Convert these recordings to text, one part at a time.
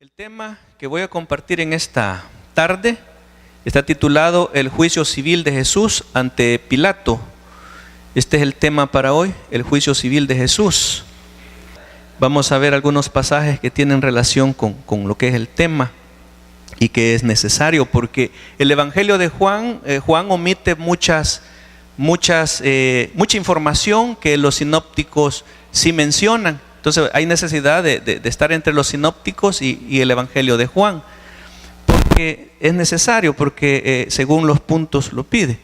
El tema que voy a compartir en esta tarde está titulado El juicio civil de Jesús ante Pilato. Este es el tema para hoy, el juicio civil de Jesús. Vamos a ver algunos pasajes que tienen relación con lo que es el tema y que es necesario, porque el Evangelio de Juan omite mucha información que los sinópticos sí mencionan. Entonces hay necesidad de estar entre los sinópticos y el Evangelio de Juan, porque es necesario, porque según los puntos lo pide.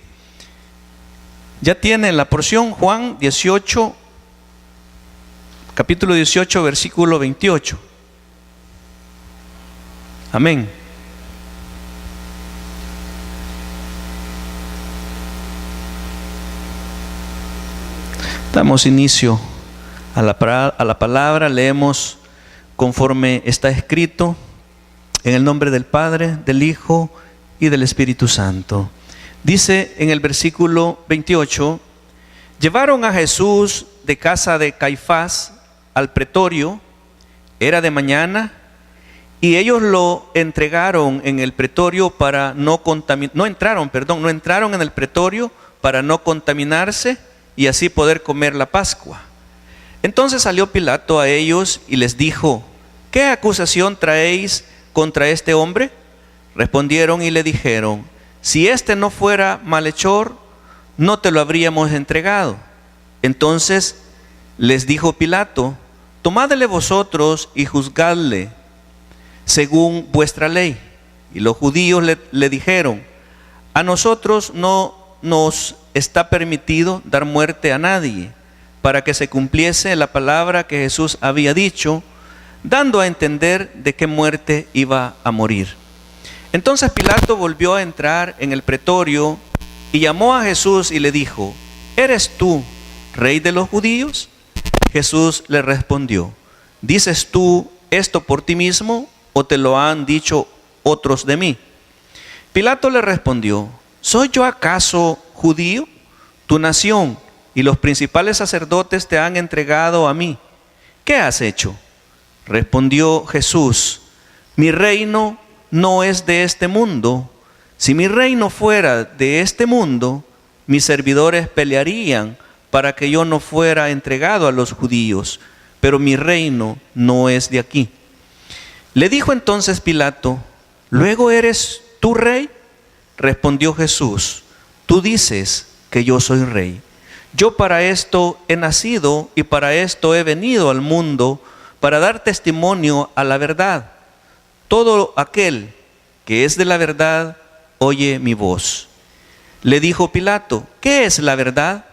Ya tiene la porción Juan 18, capítulo 18, versículo 28. Amén. Damos inicio a la palabra, leemos conforme está escrito, en el nombre del Padre, del Hijo y del Espíritu Santo. Dice en el versículo 28, llevaron a Jesús de casa de Caifás al pretorio, era de mañana, y ellos lo entregaron en el pretorio para no entraron en el pretorio para no contaminarse y así poder comer la Pascua. Entonces salió Pilato a ellos y les dijo: ¿qué acusación traéis contra este hombre? Respondieron y le dijeron: si éste no fuera malhechor, no te lo habríamos entregado. Entonces les dijo Pilato: tomadle vosotros y juzgadle según vuestra ley. Y los judíos le dijeron: a nosotros no nos está permitido dar muerte a nadie, para que se cumpliese la palabra que Jesús había dicho, dando a entender de qué muerte iba a morir. Entonces Pilato volvió a entrar en el pretorio y llamó a Jesús y le dijo: ¿eres tú rey de los judíos? Jesús le respondió: ¿dices tú esto por ti mismo o te lo han dicho otros de mí? Pilato le respondió: ¿soy yo acaso judío? Tu nación y los principales sacerdotes te han entregado a mí. ¿Qué has hecho? Respondió Jesús: mi reino no es de este mundo. Si mi reino fuera de este mundo, mis servidores pelearían para que yo no fuera entregado a los judíos, pero mi reino no es de aquí. Le dijo entonces Pilato: ¿luego eres tú rey? Respondió Jesús: tú dices que yo soy rey. Yo para esto he nacido y para esto he venido al mundo, para dar testimonio a la verdad. Todo aquel que es de la verdad oye mi voz. Le dijo Pilato: ¿qué es la verdad?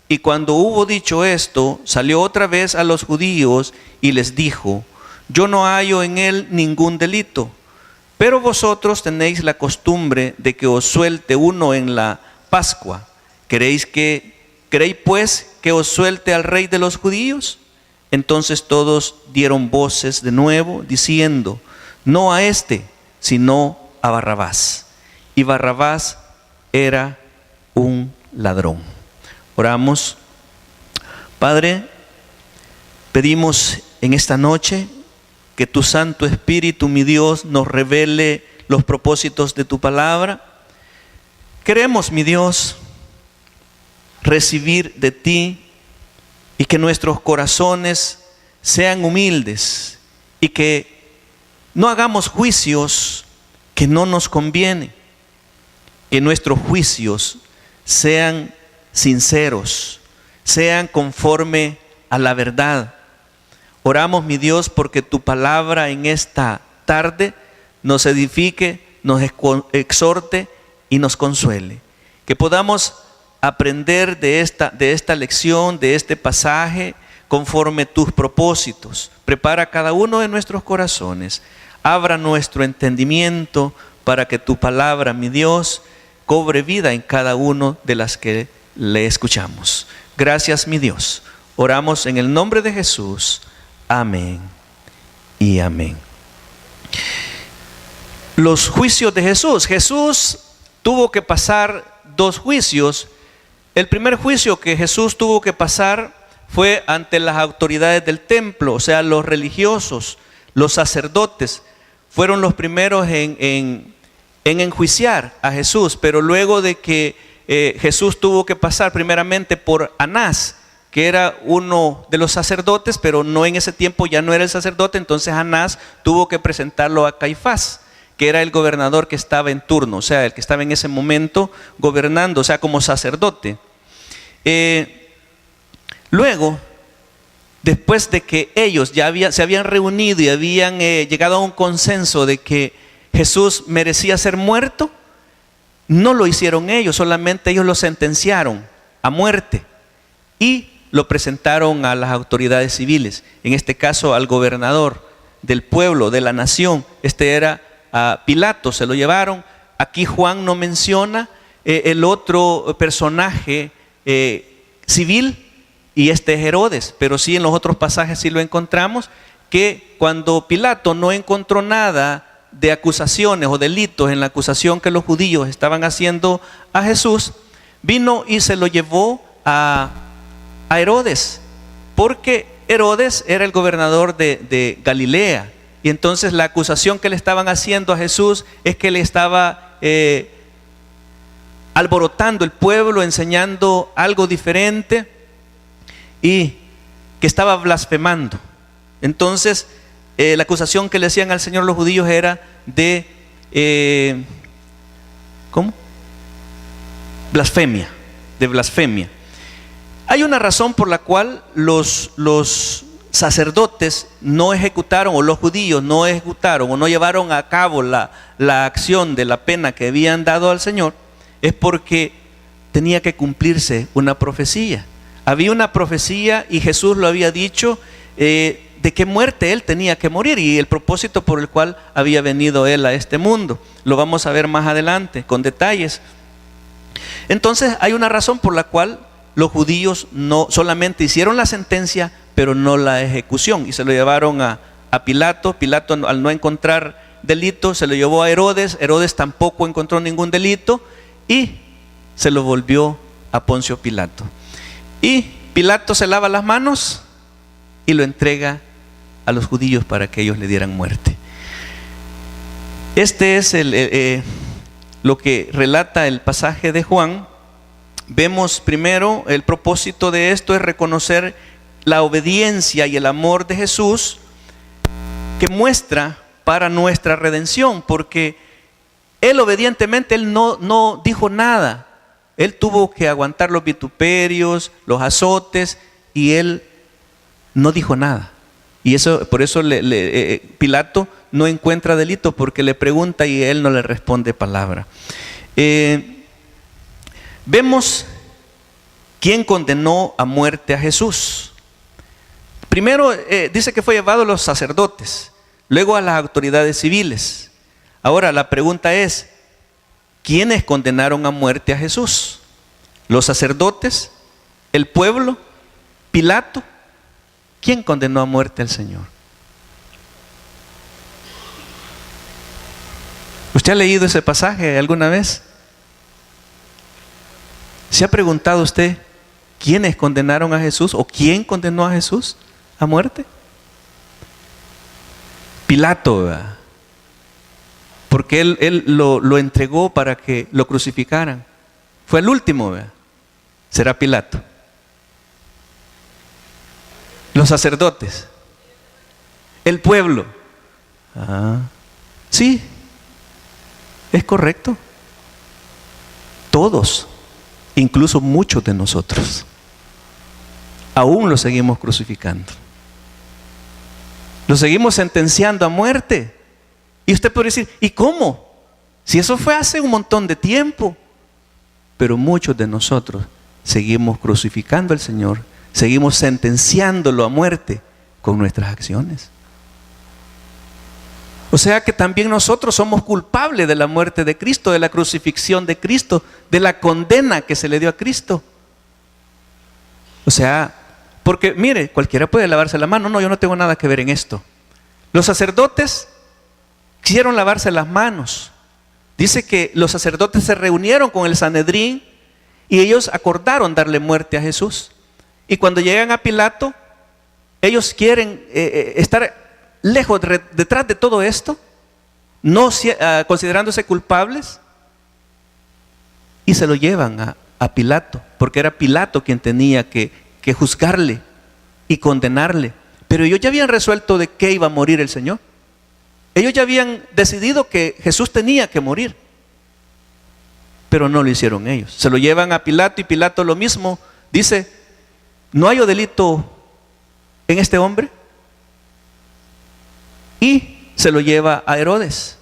Y cuando hubo dicho esto, salió otra vez a los judíos y les dijo: yo no hallo en él ningún delito, pero vosotros tenéis la costumbre de que os suelte uno en la Pascua. ¿Creéis pues que os suelte al rey de los judíos? Entonces todos dieron voces de nuevo, diciendo: no a este, sino a Barrabás. Y Barrabás era un ladrón. Oramos. Padre, pedimos en esta noche que tu Santo Espíritu, mi Dios, nos revele los propósitos de tu palabra. Queremos, mi Dios, recibir de ti y que nuestros corazones sean humildes y que no hagamos juicios que no nos convienen, que nuestros juicios sean sinceros, sean conforme a la verdad. Oramos, mi Dios, porque tu palabra en esta tarde nos edifique, nos exhorte y nos consuele. Que podamos aprender de esta lección, de este pasaje, conforme tus propósitos. Prepara cada uno de nuestros corazones. Abra nuestro entendimiento para que tu palabra, mi Dios, cobre vida en cada uno de las que le escuchamos. Gracias, mi Dios. Oramos en el nombre de Jesús. Amén y amén. Los juicios de Jesús. Jesús tuvo que pasar dos juicios. El primer juicio que Jesús tuvo que pasar fue ante las autoridades del templo, o sea, los religiosos, los sacerdotes. fueron los primeros en enjuiciar a Jesús, pero luego de que Jesús tuvo que pasar primeramente por Anás, que era uno de los sacerdotes, pero no en ese tiempo ya no era el sacerdote, entonces Anás tuvo que presentarlo a Caifás, que era el gobernador que estaba en turno, o sea, el que estaba en ese momento gobernando, o sea, como sacerdote. Luego, después de que ellos ya se habían reunido y habían llegado a un consenso de que Jesús merecía ser muerto, no lo hicieron ellos, solamente ellos lo sentenciaron a muerte y lo presentaron a las autoridades civiles, en este caso al gobernador del pueblo, de la nación. Este era Pilato, se lo llevaron. Aquí Juan no menciona el otro personaje civil, y este es Herodes, pero sí en los otros pasajes sí lo encontramos, que cuando Pilato no encontró nada de acusaciones o delitos en la acusación que los judíos estaban haciendo a Jesús, vino y se lo llevó a Herodes, porque Herodes era el gobernador de Galilea, y entonces la acusación que le estaban haciendo a Jesús es que le estaba alborotando el pueblo, enseñando algo diferente y que estaba blasfemando. Entonces la acusación que le hacían al Señor los judíos era de blasfemia, de blasfemia. Hay una razón por la cual los sacerdotes no ejecutaron, o los judíos no ejecutaron o no llevaron a cabo la acción de la pena que habían dado al Señor, es porque tenía que cumplirse una profecía. Había una profecía y Jesús lo había dicho de qué muerte Él tenía que morir y el propósito por el cual había venido Él a este mundo. Lo vamos a ver más adelante con detalles. Entonces hay una razón por la cual los judíos no solamente hicieron la sentencia, pero no la ejecución, y se lo llevaron a Pilato. Pilato, al no encontrar delito, se lo llevó a Herodes. Herodes tampoco encontró ningún delito y se lo volvió a Poncio Pilato. Y Pilato se lava las manos y lo entrega a los judíos para que ellos le dieran muerte. Este es lo que relata el pasaje de Juan. Vemos primero, el propósito de esto es reconocer la obediencia y el amor de Jesús que muestra para nuestra redención, porque Él obedientemente, Él no dijo nada. Él tuvo que aguantar los vituperios, los azotes, y Él no dijo nada. Y por eso Pilato no encuentra delito, porque le pregunta y Él no le responde palabra. Vemos quién condenó a muerte a Jesús. Primero dice que fue llevado a los sacerdotes, luego a las autoridades civiles. Ahora la pregunta es, ¿quiénes condenaron a muerte a Jesús? ¿Los sacerdotes? ¿El pueblo? ¿Pilato? ¿Quién condenó a muerte al Señor? ¿Usted ha leído ese pasaje alguna vez? ¿Se ha preguntado usted quiénes condenaron a Jesús o quién condenó a Jesús a muerte? Pilato, ¿verdad? Porque él lo entregó para que lo crucificaran. Fue el último, ¿verdad? Será Pilato. Los sacerdotes, el pueblo. Sí, es correcto. Todos, incluso muchos de nosotros, aún lo seguimos crucificando. Lo seguimos sentenciando a muerte. Y usted puede decir, ¿y cómo? Si eso fue hace un montón de tiempo. Pero muchos de nosotros seguimos crucificando al Señor, seguimos sentenciándolo a muerte con nuestras acciones. O sea que también nosotros somos culpables de la muerte de Cristo, de la crucifixión de Cristo, de la condena que se le dio a Cristo. O sea, porque mire, cualquiera puede lavarse la mano. No, yo no tengo nada que ver en esto. Los sacerdotes quisieron lavarse las manos. Dice que los sacerdotes se reunieron con el Sanedrín y ellos acordaron darle muerte a Jesús. Y cuando llegan a Pilato, ellos quieren estar lejos, detrás de todo esto, no considerándose culpables, y se lo llevan a Pilato, porque era Pilato quien tenía que juzgarle y condenarle. Pero ellos ya habían resuelto de qué iba a morir el Señor. Ellos ya habían decidido que Jesús tenía que morir, pero no lo hicieron ellos. Se lo llevan a Pilato y Pilato lo mismo dice: no hay delito en este hombre, y se lo lleva a Herodes.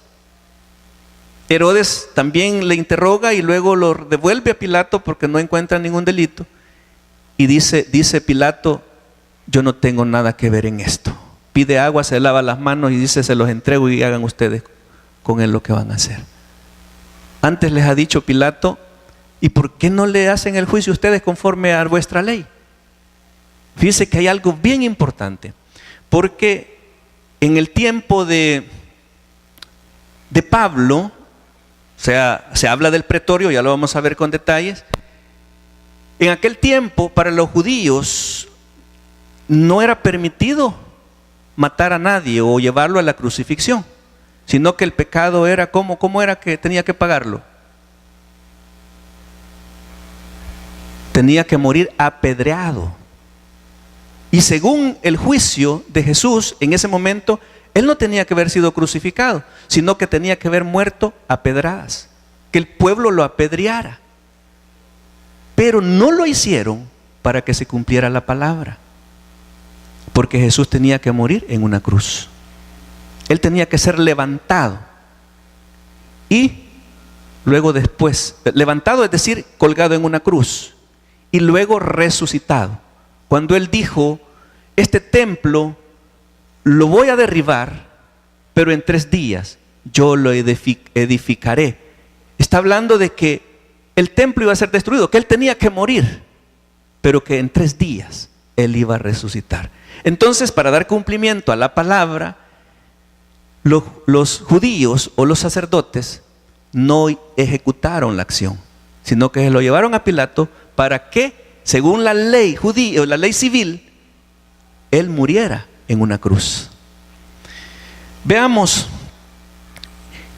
Herodes también le interroga y luego lo devuelve a Pilato porque no encuentra ningún delito. Y dice Pilato: yo no tengo nada que ver en esto. Pide agua, se lava las manos y dice: se los entrego y hagan ustedes con él lo que van a hacer. Antes les ha dicho Pilato: ¿y por qué no le hacen el juicio ustedes conforme a vuestra ley? Fíjense que hay algo bien importante, porque en el tiempo de Pablo, o sea, se habla del pretorio, ya lo vamos a ver con detalles. En aquel tiempo, para los judíos, no era permitido matar a nadie o llevarlo a la crucifixión, sino que el pecado era, ¿cómo era que tenía que pagarlo? Tenía que morir apedreado. Y según el juicio de Jesús, en ese momento, él no tenía que haber sido crucificado, sino que tenía que haber muerto a pedradas, que el pueblo lo apedreara. Pero no lo hicieron para que se cumpliera la palabra, porque Jesús tenía que morir en una cruz. Él tenía que ser levantado y luego después, levantado es decir, colgado en una cruz, y luego resucitado. Cuando él dijo: este templo lo voy a derribar, pero en 3 días yo lo edificaré. Está hablando de que el templo iba a ser destruido, que él tenía que morir, pero que en 3 días él iba a resucitar. Entonces, para dar cumplimiento a la palabra, los judíos o los sacerdotes no ejecutaron la acción, sino que se lo llevaron a Pilato para que, según la ley judía o la ley civil, él muriera en una cruz. Veamos.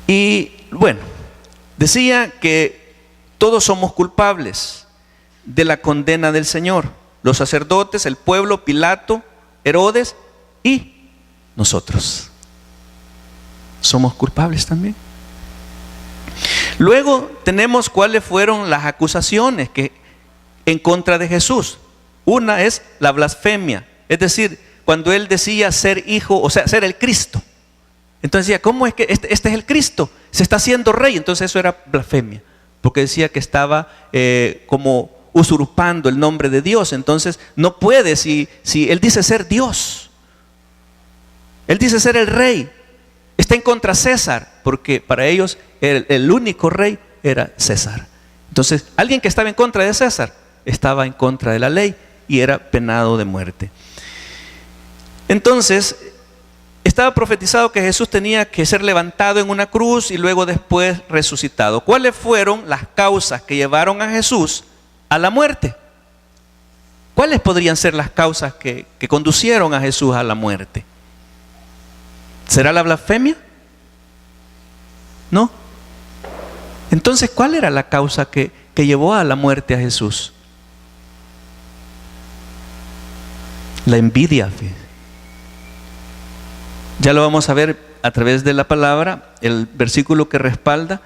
Y bueno, decía que todos somos culpables de la condena del Señor: los sacerdotes, el pueblo, Pilato, Herodes y nosotros. Somos culpables también. Luego tenemos cuáles fueron las acusaciones que en contra de Jesús. Una es la blasfemia, es decir, cuando él decía ser hijo, o sea, ser el Cristo. Entonces decía: ¿cómo es que este es el Cristo? Se está haciendo rey. Entonces eso era blasfemia, porque decía que estaba como usurpando el nombre de Dios. Entonces no puede, si él dice ser Dios, él dice ser el rey, está en contra de César, porque para ellos el único rey era César. Entonces alguien que estaba en contra de César estaba en contra de la ley y era penado de muerte. Entonces estaba profetizado que Jesús tenía que ser levantado en una cruz y luego después resucitado. ¿Cuáles fueron las causas que llevaron a Jesús a la muerte? ¿Cuáles podrían ser las causas que conducieron a Jesús a la muerte? ¿Será la blasfemia? No. Entonces, ¿cuál era la causa que llevó a la muerte a Jesús? La envidia. Ya lo vamos a ver a través de la palabra, el versículo que respalda.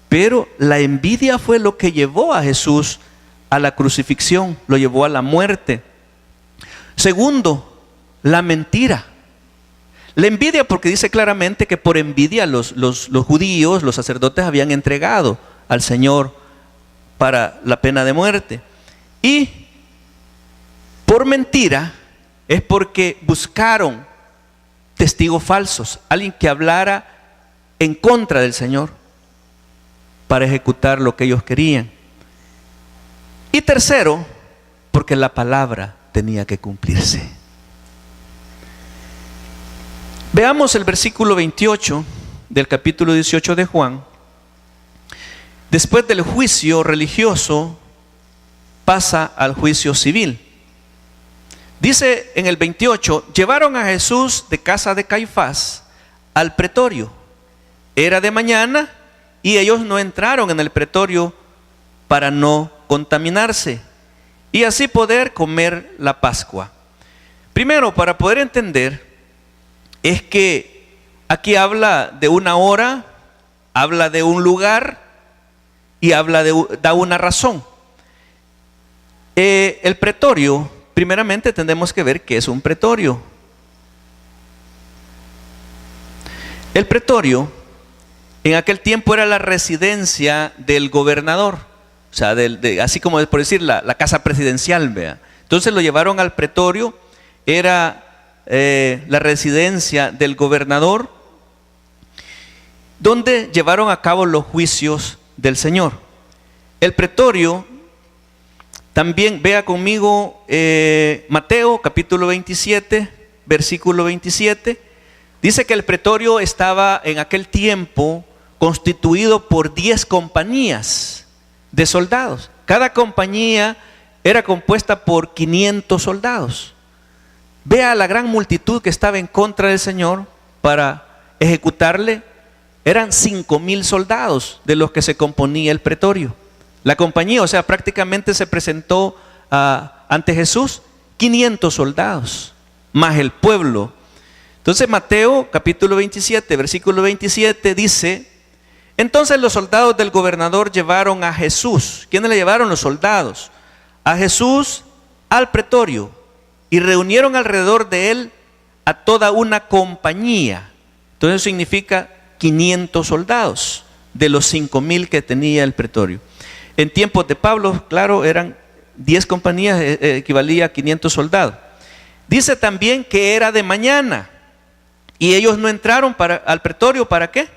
Pero la envidia fue lo que llevó a Jesús a la crucifixión, lo llevó a la muerte. Segundo, la mentira. La envidia, porque dice claramente que por envidia los judíos, los sacerdotes, habían entregado al Señor para la pena de muerte. Y por mentira es porque buscaron testigos falsos, alguien que hablara en contra del Señor para ejecutar lo que ellos querían. Y tercero, porque la palabra tenía que cumplirse. Veamos el versículo 28 del capítulo 18 de Juan. Después del juicio religioso pasa al juicio civil. Dice en el 28: llevaron a Jesús de casa de Caifás al pretorio Era de mañana y ellos no entraron en el pretorio para no contaminarse y así poder comer la Pascua. Primero, para poder entender, es que aquí habla de una hora, habla de un lugar y da una razón. El pretorio, primeramente tenemos que ver qué es un pretorio. El pretorio en aquel tiempo era la residencia del gobernador, o sea, así como por decir la casa presidencial, vea. Entonces lo llevaron al pretorio, era la residencia del gobernador, donde llevaron a cabo los juicios del Señor. El pretorio, también vea conmigo Mateo capítulo 27, versículo 27, dice que el pretorio estaba en aquel tiempo constituido por 10 compañías de soldados. Cada compañía era compuesta por 500 soldados. Vea la gran multitud que estaba en contra del Señor para ejecutarle. Eran 5,000 soldados de los que se componía el pretorio. La compañía, o sea, prácticamente se presentó ante Jesús 500 soldados, más el pueblo. Entonces Mateo capítulo 27, versículo 27 dice: entonces los soldados del gobernador llevaron a Jesús. ¿Quiénes le llevaron? Los soldados. A Jesús al pretorio y reunieron alrededor de él a toda una compañía. Entonces eso significa 500 soldados de los 5,000 que tenía el pretorio. En tiempos de Pablo, claro, eran 10 compañías, equivalía a 500 soldados. Dice también que era de mañana y ellos no entraron al pretorio. ¿Para qué?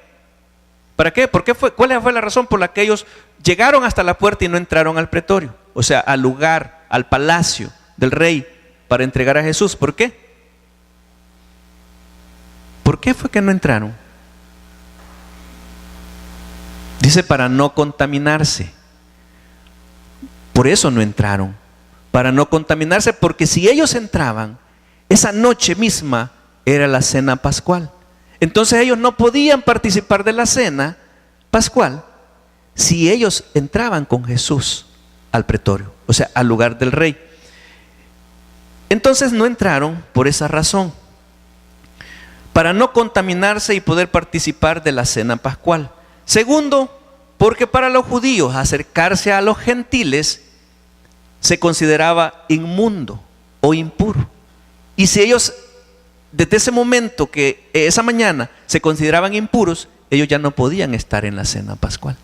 ¿Para qué? ¿Cuál fue la razón por la que ellos llegaron hasta la puerta y no entraron al pretorio? O sea, al lugar, al palacio del rey para entregar a Jesús. ¿Por qué? ¿Por qué fue que no entraron? Dice para no contaminarse. Por eso no entraron, para no contaminarse, porque si ellos entraban, esa noche misma era la cena pascual. Entonces ellos no podían participar de la cena pascual si ellos entraban con Jesús al pretorio, o sea, al lugar del rey. Entonces no entraron por esa razón, para no contaminarse y poder participar de la cena pascual. Segundo, porque para los judíos acercarse a los gentiles se consideraba inmundo o impuro. Y si ellos, desde ese momento que esa mañana se consideraban impuros, ellos ya no podían estar en la cena pascual.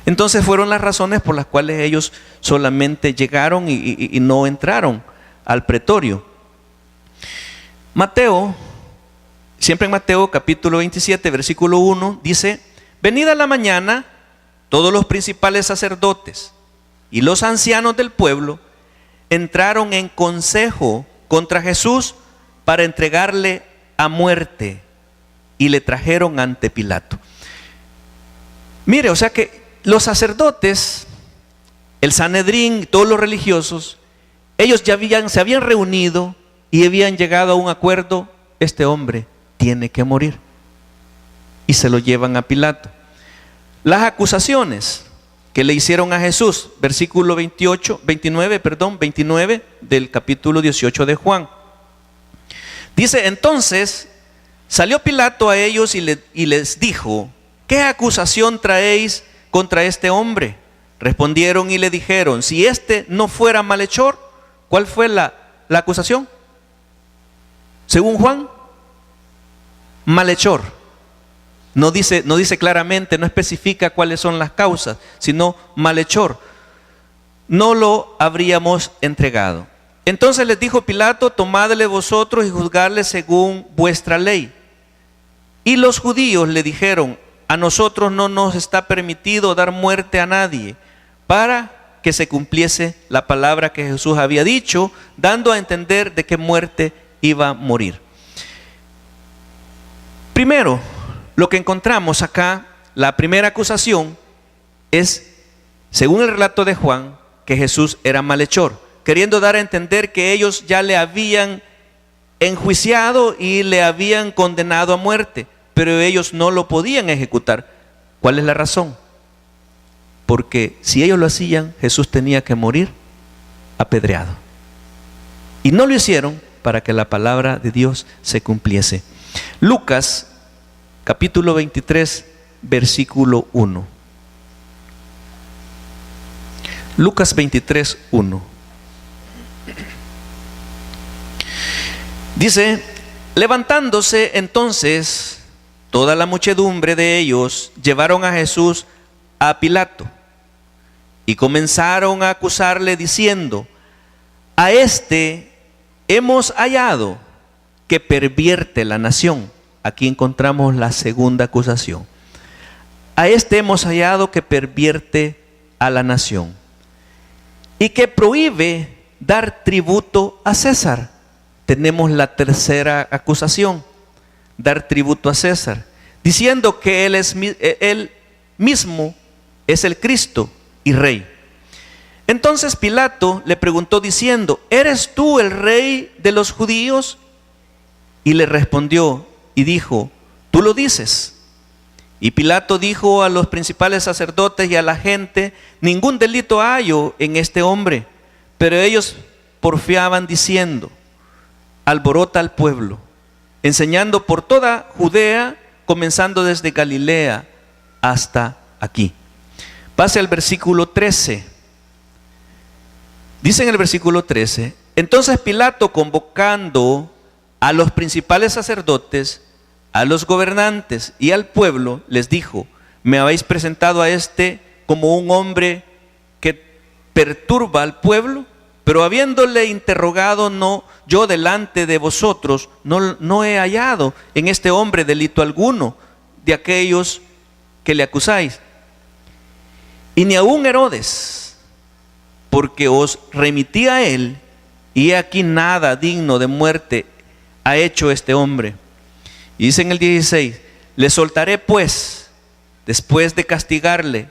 Entonces fueron las razones por las cuales ellos solamente llegaron y no entraron al pretorio. Mateo, siempre en Mateo capítulo 27, versículo 1, dice: venida la mañana, todos los principales sacerdotes y los ancianos del pueblo entraron en consejo contra Jesús para entregarle a muerte y le trajeron ante Pilato. Mire, o sea que los sacerdotes, el Sanedrín, todos los religiosos, ellos ya se habían reunido y habían llegado a un acuerdo: este hombre tiene que morir. Y se lo llevan a Pilato. Las acusaciones que le hicieron a Jesús, versículo 29 del capítulo 18 de Juan. Dice: entonces salió Pilato a ellos y les dijo: ¿qué acusación traéis contra este hombre? Respondieron y le dijeron: si este no fuera malhechor. ¿Cuál fue la acusación? Según Juan, malhechor. No dice claramente, no especifica cuáles son las causas, sino malhechor. No lo habríamos entregado. Entonces les dijo Pilato: tomadle vosotros y juzgadle según vuestra ley. Y los judíos le dijeron: a nosotros no nos está permitido dar muerte a nadie, para que se cumpliese la palabra que Jesús había dicho, dando a entender de qué muerte iba a morir. Primero, lo que encontramos acá, la primera acusación es, según el relato de Juan, que Jesús era malhechor, queriendo dar a entender que ellos ya le habían enjuiciado y le habían condenado a muerte, pero ellos no lo podían ejecutar. ¿Cuál es la razón? Porque si ellos lo hacían, Jesús tenía que morir apedreado. Y no lo hicieron para que la palabra de Dios se cumpliese. Lucas, capítulo 23, versículo 1. Lucas 23, 1. Dice: levantándose entonces toda la muchedumbre de ellos, llevaron a Jesús a Pilato y comenzaron a acusarle diciendo: a este hemos hallado que pervierte la nación. Aquí encontramos la segunda acusación. A este hemos hallado que pervierte a la nación y que prohíbe dar tributo a César. Tenemos la tercera acusación: dar tributo a César, diciendo que él mismo es el Cristo y Rey. Entonces Pilato le preguntó diciendo: ¿eres tú el rey de los judíos? Y le respondió y dijo: tú lo dices. Y Pilato dijo a los principales sacerdotes y a la gente: ningún delito hallo en este hombre. Pero ellos porfiaban diciendo: alborota al pueblo, enseñando por toda Judea, comenzando desde Galilea hasta aquí. Pase al versículo 13. Dice en el versículo 13: entonces Pilato, convocando a los principales sacerdotes, a los gobernantes y al pueblo, les dijo: me habéis presentado a este como un hombre que perturba al pueblo, pero habiéndole interrogado yo delante de vosotros, no he hallado en este hombre delito alguno de aquellos que le acusáis. Y ni aun Herodes, porque os remití a él, y he aquí nada digno de muerte ha hecho este hombre. Y dice en el 16: le soltaré pues, después de castigarle.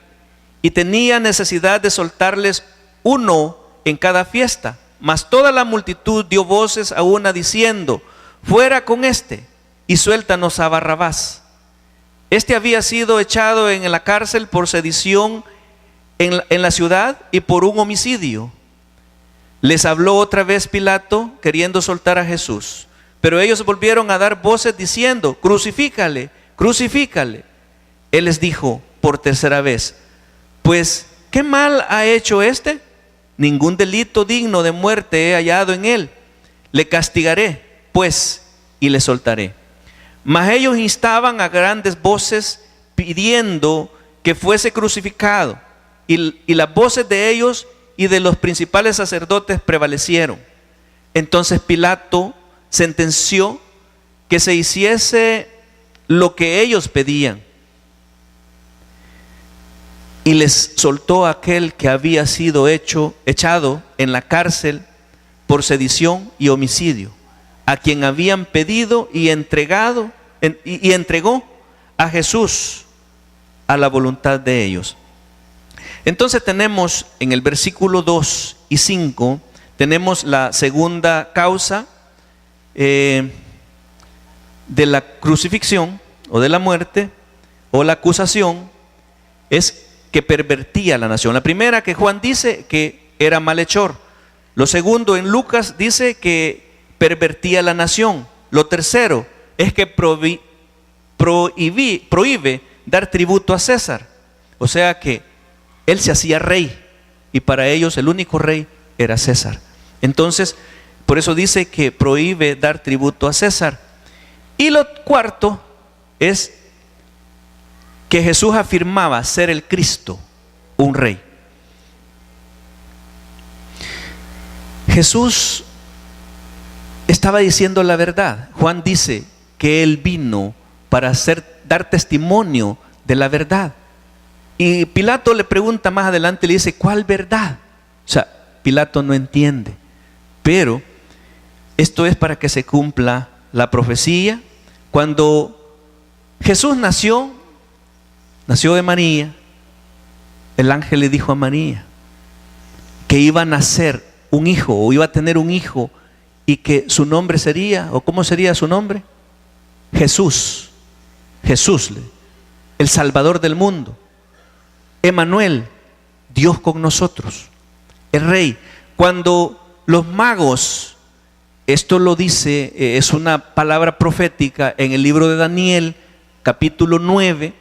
Y tenía necesidad de soltarles uno en cada fiesta. Mas toda la multitud dio voces a una diciendo: fuera con este, y suéltanos a Barrabás. Este había sido echado en la cárcel por sedición en la ciudad y por un homicidio. Les habló otra vez Pilato, queriendo soltar a Jesús. Pero ellos volvieron a dar voces diciendo: crucifícale, crucifícale. Él les dijo por tercera vez: pues, ¿qué mal ha hecho este? Ningún delito digno de muerte he hallado en él. Le castigaré, pues, y le soltaré. Mas ellos instaban a grandes voces, pidiendo que fuese crucificado. Y las voces de ellos y de los principales sacerdotes prevalecieron. Entonces Pilato sentenció que se hiciese lo que ellos pedían, y les soltó a aquel que había sido echado en la cárcel por sedición y homicidio, a quien habían pedido y entregó a Jesús a la voluntad de ellos. Entonces tenemos en el versículo 2 y 5, tenemos la segunda causa de la crucifixión o de la muerte, o la acusación, es que pervertía la nación. La primera, que Juan dice que era malhechor. Lo segundo, en Lucas dice que pervertía la nación. Lo tercero es que prohíbe dar tributo a César. O sea que él se hacía rey, y para ellos el único rey era César. Entonces, por eso dice que prohíbe dar tributo a César. Y lo cuarto es que Jesús afirmaba ser el Cristo, un rey. Jesús estaba diciendo la verdad. Juan dice que él vino para dar testimonio de la verdad. Y Pilato le pregunta más adelante, le dice: ¿cuál verdad? O sea, Pilato no entiende. Pero esto es para que se cumpla la profecía. Cuando Jesús nació de María, el ángel le dijo a María que iba a nacer un hijo, o iba a tener un hijo, y que su nombre sería, o ¿cómo sería su nombre? Jesús. Jesús, el Salvador del mundo. Emmanuel, Dios con nosotros, el Rey. Cuando los magos, esto lo dice, es una palabra profética en el libro de Daniel, capítulo 9,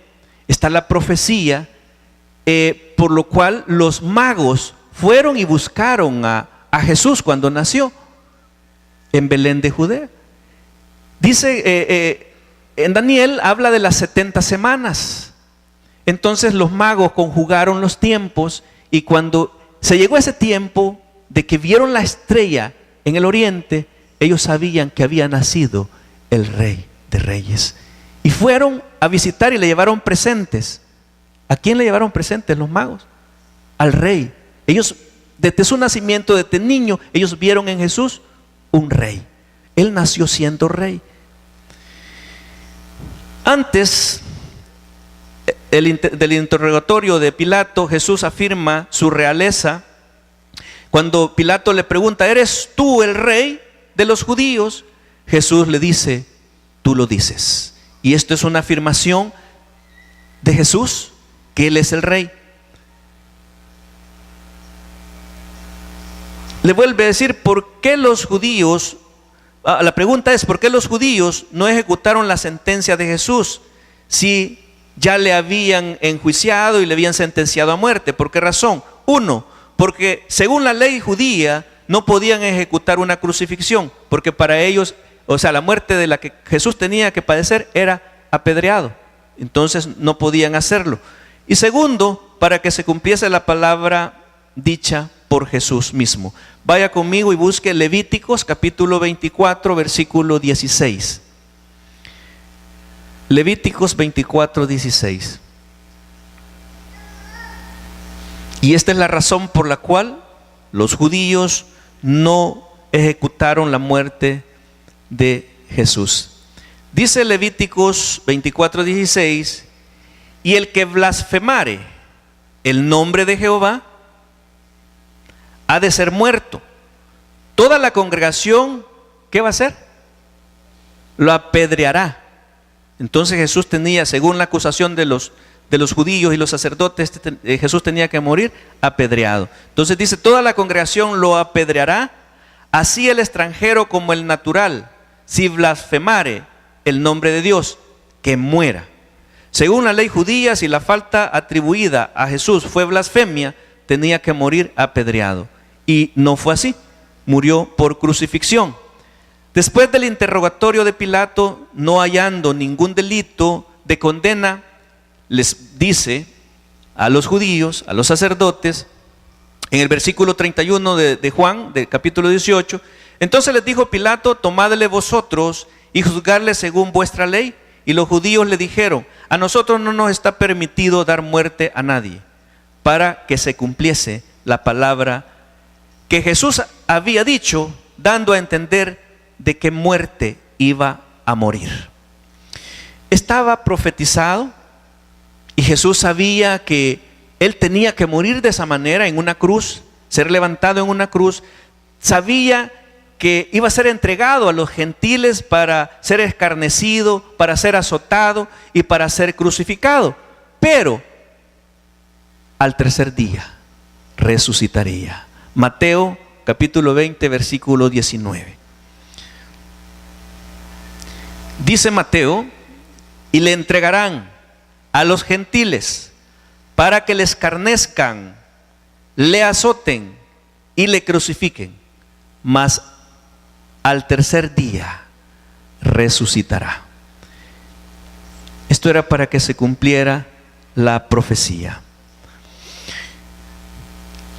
está la profecía, por lo cual los magos fueron y buscaron a Jesús cuando nació en Belén de Judea. Dice, en Daniel habla de las 70 semanas. Entonces los magos conjugaron los tiempos, y cuando se llegó ese tiempo de que vieron la estrella en el oriente, ellos sabían que había nacido el Rey de Reyes. Y fueron a visitar y le llevaron presentes. ¿A quién le llevaron presentes los magos? Al Rey. Ellos, desde su nacimiento, desde niño, ellos vieron en Jesús un Rey. Él nació siendo Rey. Antes del interrogatorio de Pilato, Jesús afirma su realeza. Cuando Pilato le pregunta: ¿eres tú el Rey de los judíos? Jesús le dice: tú lo dices. Y esto es una afirmación de Jesús, que Él es el Rey. Le vuelve a decir: ¿por qué los judíos? La pregunta es: ¿por qué los judíos no ejecutaron la sentencia de Jesús si ya le habían enjuiciado y le habían sentenciado a muerte? ¿Por qué razón? Uno, porque según la ley judía no podían ejecutar una crucifixión, porque para ellos, o sea, la muerte de la que Jesús tenía que padecer era apedreado. Entonces no podían hacerlo. Y segundo, para que se cumpliese la palabra dicha por Jesús mismo. Vaya conmigo y busque Levíticos capítulo 24, versículo 16. Levíticos 24, 16. Y esta es la razón por la cual los judíos no ejecutaron la muerte de Jesús. Dice Levíticos 24, 16: y el que blasfemare el nombre de Jehová ha de ser muerto. Toda la congregación, ¿qué va a hacer? Lo apedreará. Entonces Jesús tenía, según la acusación de los judíos y los sacerdotes, Jesús tenía que morir apedreado. Entonces dice: toda la congregación lo apedreará, así el extranjero como el natural, si blasfemare el nombre de Dios, que muera. Según la ley judía, si la falta atribuida a Jesús fue blasfemia, tenía que morir apedreado. Y no fue así, murió por crucifixión. Después del interrogatorio de Pilato, no hallando ningún delito de condena, les dice a los judíos, a los sacerdotes, en el versículo 31 de Juan, del capítulo 18: entonces les dijo Pilato: tomadle vosotros y juzgadle según vuestra ley. Y los judíos le dijeron: a nosotros no nos está permitido dar muerte a nadie, para que se cumpliese la palabra que Jesús había dicho, dando a entender de qué muerte iba a morir. Estaba profetizado y Jesús sabía que Él tenía que morir de esa manera, en una cruz, ser levantado en una cruz. Sabía que iba a ser entregado a los gentiles para ser escarnecido, para ser azotado y para ser crucificado. Pero al tercer día resucitaría. Mateo capítulo 20, versículo 19. Dice Mateo: y le entregarán a los gentiles para que le escarnezcan, le azoten y le crucifiquen, mas al tercer día resucitará. Esto era para que se cumpliera la profecía.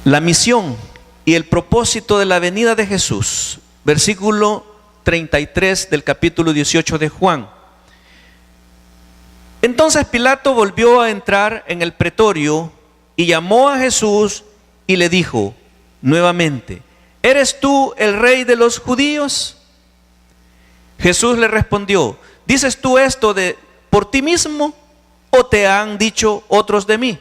La misión y el propósito de la venida de Jesús, versículo 33 del capítulo 18 de Juan. Entonces Pilato volvió a entrar en el pretorio y llamó a Jesús y le dijo nuevamente: ¿eres tú el Rey de los judíos? Jesús le respondió: ¿dices tú esto por ti mismo o te han dicho otros de mí?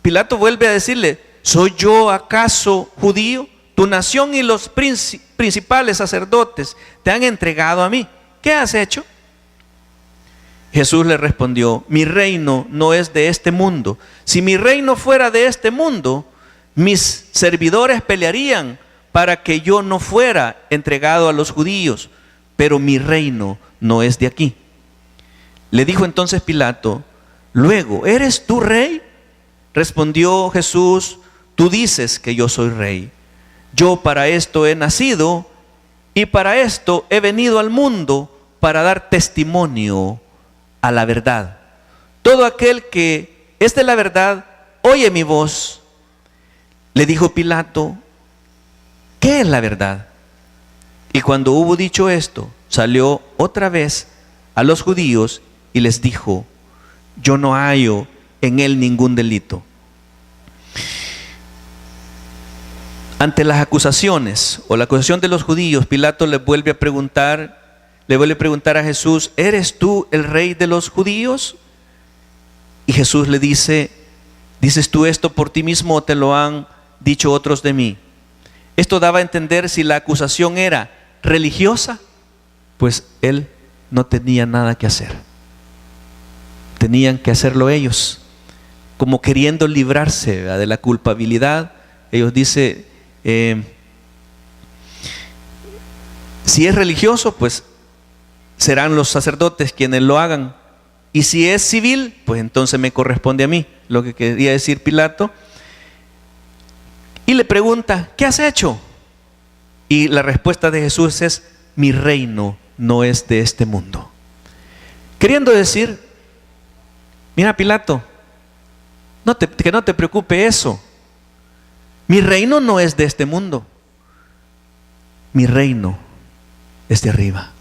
Pilato vuelve a decirle: ¿soy yo acaso judío? Tu nación y los principales sacerdotes te han entregado a mí. ¿qué has hecho? Jesús le respondió, mi reino no es de este mundo. Si mi reino fuera de este mundo, mis servidores pelearían para que yo no fuera entregado a los judíos, pero mi reino no es de aquí. Le dijo entonces Pilato, luego, ¿eres tú rey? Respondió Jesús, tú dices que yo soy rey. Yo para esto he nacido y para esto he venido al mundo, para dar testimonio a la verdad. Todo aquel que es de la verdad, oye mi voz. Le dijo Pilato, ¿qué es la verdad? Y cuando hubo dicho esto, salió otra vez a los judíos y les dijo, yo no hallo en él ningún delito. Ante las acusaciones o la acusación de los judíos, Pilato le vuelve a preguntar a Jesús, ¿eres tú el rey de los judíos? Y Jesús le dice, ¿dices tú esto por ti mismo o te lo han dicho otros de mí? Esto daba a entender si la acusación era religiosa, pues él no tenía nada que hacer. Tenían que hacerlo ellos, como queriendo librarse de la culpabilidad. Ellos dicen, si es religioso, pues serán los sacerdotes quienes lo hagan. Y si es civil, pues entonces me corresponde a mí, lo que quería decir Pilato. Y le pregunta, ¿qué has hecho? Y la respuesta de Jesús es, mi reino no es de este mundo. Queriendo decir, mira Pilato, que no te preocupe eso. Mi reino no es de este mundo. Mi reino es de arriba.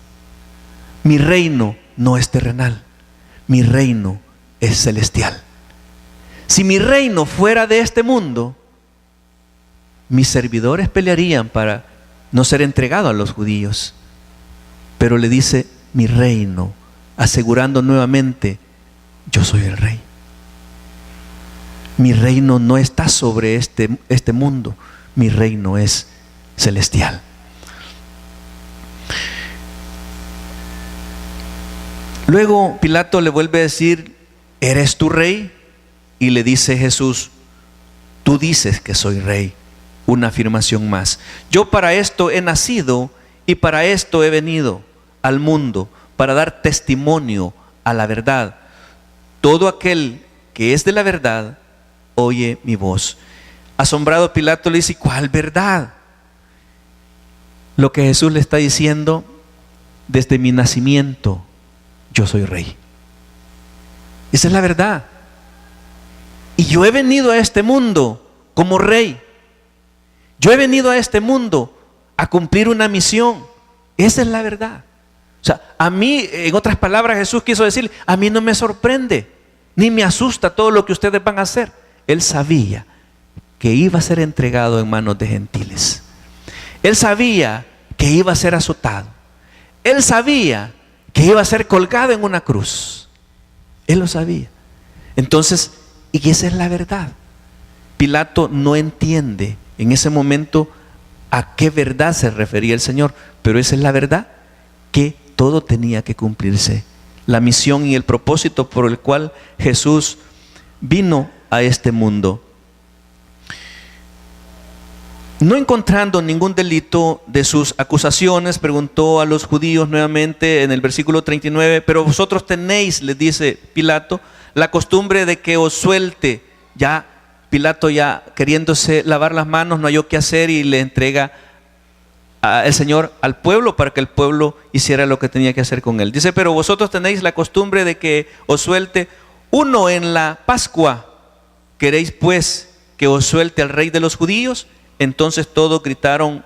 Mi reino no es terrenal. Mi reino es celestial. Si mi reino fuera de este mundo, mis servidores pelearían para no ser entregado a los judíos. Pero le dice, mi reino, asegurando nuevamente, yo soy el rey. Mi reino no está sobre este mundo. Mi reino es celestial. Luego Pilato le vuelve a decir, ¿eres tú rey? Y le dice Jesús, tú dices que soy rey. Una afirmación más. Yo para esto he nacido y para esto he venido al mundo, para dar testimonio a la verdad. Todo aquel que es de la verdad, oye mi voz. Asombrado Pilato le dice, ¿cuál verdad? Lo que Jesús le está diciendo, desde mi nacimiento, yo soy rey. Esa es la verdad. Y yo he venido a este mundo como rey. Yo he venido a este mundo a cumplir una misión. Esa es la verdad. O sea, a mí, en otras palabras, Jesús quiso decir, a mí no me sorprende, ni me asusta todo lo que ustedes van a hacer. Él sabía que iba a ser entregado en manos de gentiles. Él sabía que iba a ser azotado. Él sabía que iba a ser colgado en una cruz. Él lo sabía. Entonces, y esa es la verdad. Pilato no entiende en ese momento a qué verdad se refería el Señor, pero esa es la verdad, que todo tenía que cumplirse. La misión y el propósito por el cual Jesús vino a este mundo. No encontrando ningún delito de sus acusaciones, preguntó a los judíos nuevamente en el versículo 39, pero vosotros tenéis, les dice Pilato, la costumbre de que os suelte. Ya Pilato, ya queriéndose lavar las manos, no halló qué hacer y le entrega el Señor al pueblo para que el pueblo hiciera lo que tenía que hacer con él. Dice, pero vosotros tenéis la costumbre de que os suelte uno en la Pascua. ¿Queréis pues que os suelte al rey de los judíos? Entonces todos gritaron,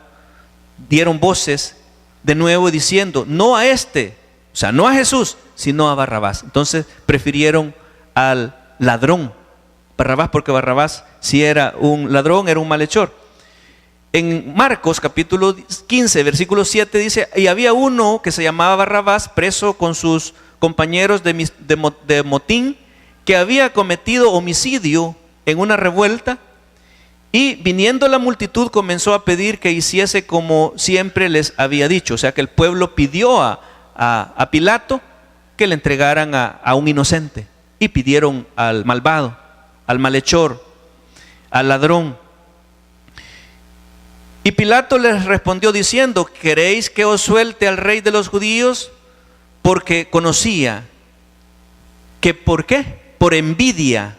dieron voces de nuevo diciendo, no a este, o sea, no a Jesús, sino a Barrabás. Entonces prefirieron al ladrón Barrabás, porque Barrabás, si era un ladrón, era un malhechor. En Marcos capítulo 15, versículo 7 dice, y había uno que se llamaba Barrabás, preso con sus compañeros de motín, que había cometido homicidio en una revuelta, y viniendo la multitud comenzó a pedir que hiciese como siempre les había dicho. O sea que el pueblo pidió a a Pilato que le entregaran a un inocente, y pidieron al malvado, al malhechor, al ladrón. Y Pilato les respondió diciendo: ¿queréis que os suelte al rey de los judíos? Porque conocía que, ¿por qué? Por envidia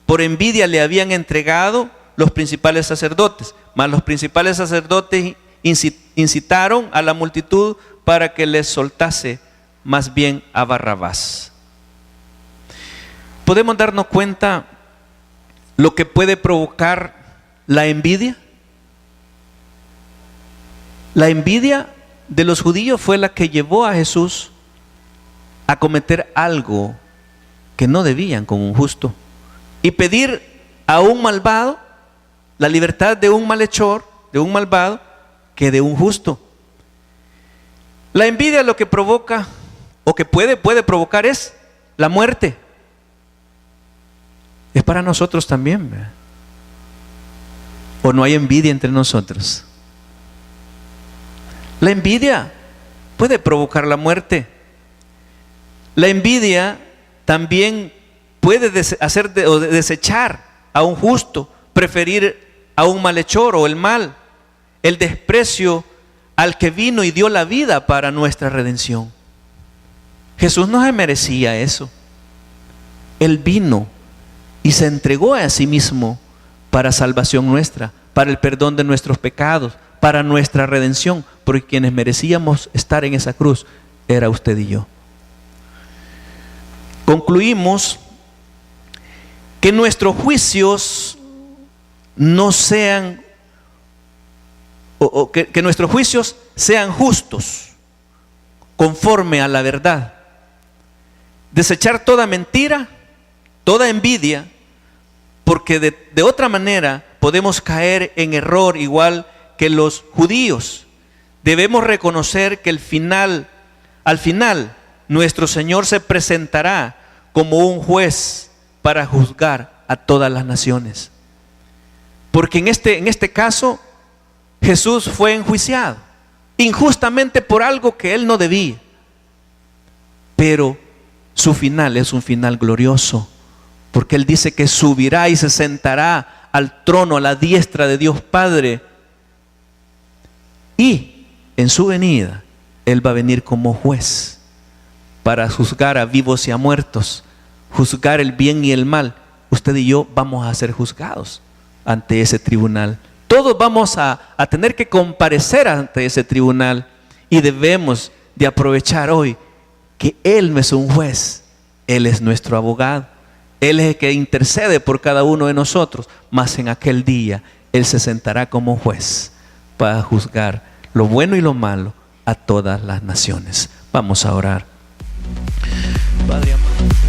le habían entregado los principales sacerdotes. Mas los principales sacerdotes incitaron a la multitud para que les soltase más bien a Barrabás. ¿Podemos darnos cuenta lo que puede provocar la envidia? La envidia de los judíos fue la que llevó a Jesús a cometer algo que no debían con un justo, y pedir a un malvado la libertad de un malhechor, de un malvado, que de un justo. La envidia lo que provoca, o que puede provocar, es la muerte. Es para nosotros también, ¿verdad? ¿O no hay envidia entre nosotros? La envidia puede provocar la muerte. La envidia también puede desechar a un justo, preferir a un malhechor o el mal, el desprecio al que vino y dio la vida para nuestra redención. Jesús no se merecía eso. Él vino y se entregó a sí mismo para salvación nuestra, para el perdón de nuestros pecados, para nuestra redención, porque quienes merecíamos estar en esa cruz era usted y yo. Concluimos que nuestros juicios no sean, que nuestros juicios sean justos, conforme a la verdad. Desechar toda mentira, toda envidia, porque de otra manera podemos caer en error igual que los judíos. Debemos reconocer que al final nuestro Señor se presentará como un juez para juzgar a todas las naciones. Porque en este caso Jesús fue enjuiciado injustamente por algo que él no debía. Pero su final es un final glorioso, porque él dice que subirá y se sentará al trono a la diestra de Dios Padre. Y en su venida él va a venir como juez para juzgar a vivos y a muertos, juzgar el bien y el mal. Usted y yo vamos a ser juzgados ante ese tribunal. Todos vamos a tener que comparecer ante ese tribunal, y debemos de aprovechar hoy que Él no es un juez, Él es nuestro abogado. Él es el que intercede por cada uno de nosotros, mas en aquel día Él se sentará como juez para juzgar lo bueno y lo malo a todas las naciones. Vamos a orar. Padre amado.